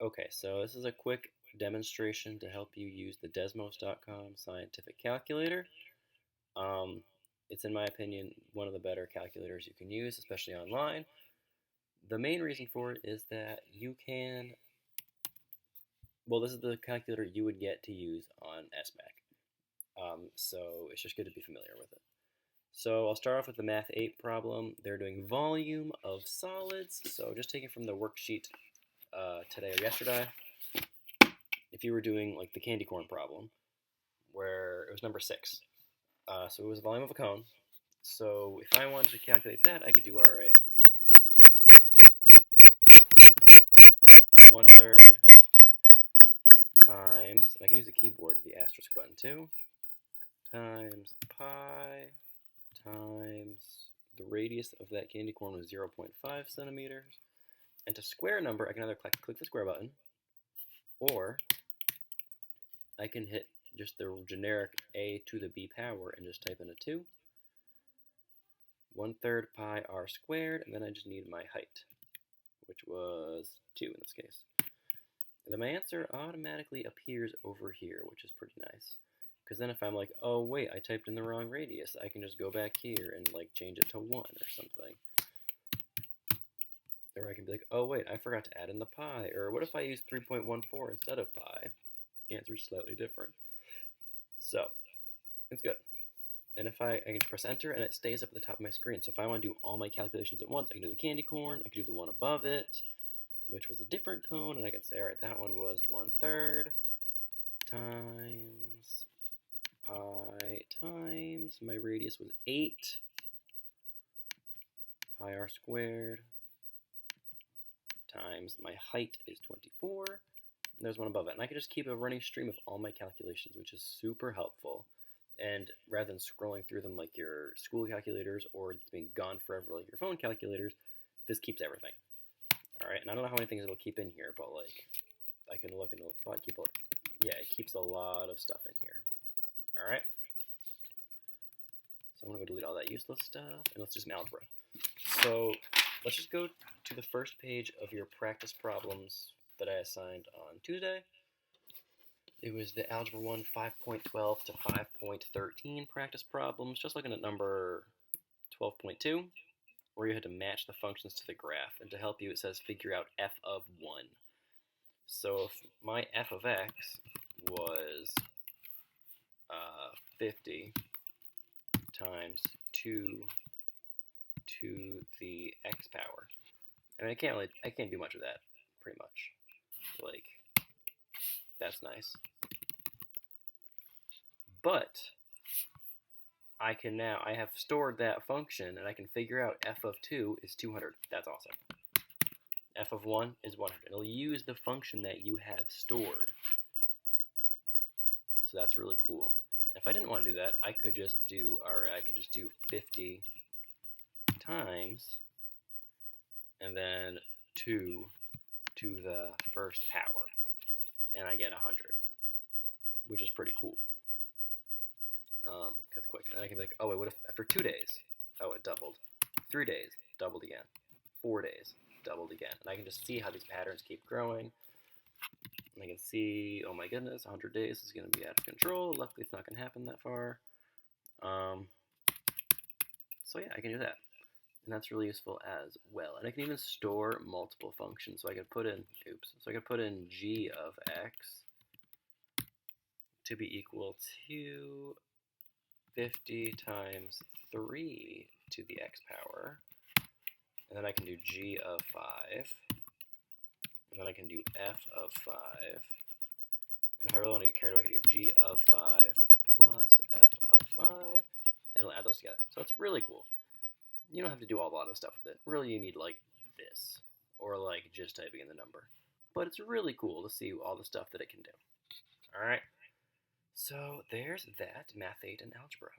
Okay, so this is a quick demonstration to help you use the Desmos.com scientific calculator. Um, it's, in my opinion, one of the better calculators you can use, especially online. The main reason for it is that you can, well, this is the calculator you would get to use on SBAC. So it's just good to be familiar with it. So I'll start off with the Math 8 problem. They're doing volume of solids. So just taking from the worksheet today or yesterday, if you were doing like the candy corn problem, where it was number 6. So it was the volume of a cone. So if I wanted to calculate that, I could do, all right, 1/3 times, and I can use the keyboard, the asterisk button too, times pi times the radius of that candy corn was 0.5 centimeters. And to square a number, I can either click the square button, or I can hit just the generic a to the b power and just type in a 2. 1/3 pi r squared, and then I just need my height, which was 2 in this case. And then my answer automatically appears over here, which is pretty nice. Because then if I'm like, oh wait, I typed in the wrong radius, I can just go back here and like change it to 1 or something. Or I can be like, oh wait, I forgot to add in the pi. Or what if I use 3.14 instead of pi? The answer is slightly different. So, it's good. And if I can press enter and it stays up at the top of my screen. So if I want to do all my calculations at once, I can do the candy corn, I can do the one above it, which was a different cone, and I can say, all right, that one was 1/3 times pi times, my radius was 8, pi r squared, times my height is 24, and there's one above it. And I can just keep a running stream of all my calculations, which is super helpful. And rather than scrolling through them like your school calculators or it's being gone forever like your phone calculators, this keeps everything. All right, and I don't know how many things it'll keep in here, but like I can look and it'll probably keep yeah, it keeps a lot of stuff in here. All right, so I'm gonna go delete all that useless stuff and let's do some algebra. So let's just go to the first page of your practice problems that I assigned on Tuesday. It was the Algebra 1 5.12 to 5.13 practice problems, just looking at number 12.2, where you had to match the functions to the graph. And to help you, it says figure out f of 1. So if my f of x was 50 times 2 to the x power, I mean, I can't do much of that, pretty much. Like, that's nice. But I have stored that function, and I can figure out f of 2 is 200. That's awesome. F of 1 is 100. It'll use the function that you have stored. So that's really cool. And if I didn't want to do that, I could just do, I could just do 50 times, and then 2 to the first power, and I get 100, which is pretty cool. That's quick. And then I can be like, oh wait, what if after 2 days, oh, it doubled. 3 days, doubled again. 4 days, doubled again. And I can just see how these patterns keep growing. And I can see, oh my goodness, 100 days is going to be out of control. Luckily, it's not going to happen that far. So yeah, I can do that. And that's really useful as well. And I can even store multiple functions. So I could put in, so I could put in g of x to be equal to 50 times 3 to the x power. And then I can do g of 5. And then I can do f of 5. And if I really want to get carried away, I can do g of 5 plus f of 5. And we'll add those together. So it's really cool. You don't have to do a lot of stuff with it. Really, you need like this, or like just typing in the number. But it's really cool to see all the stuff that it can do. All right. So there's that, Math 8 and Algebra.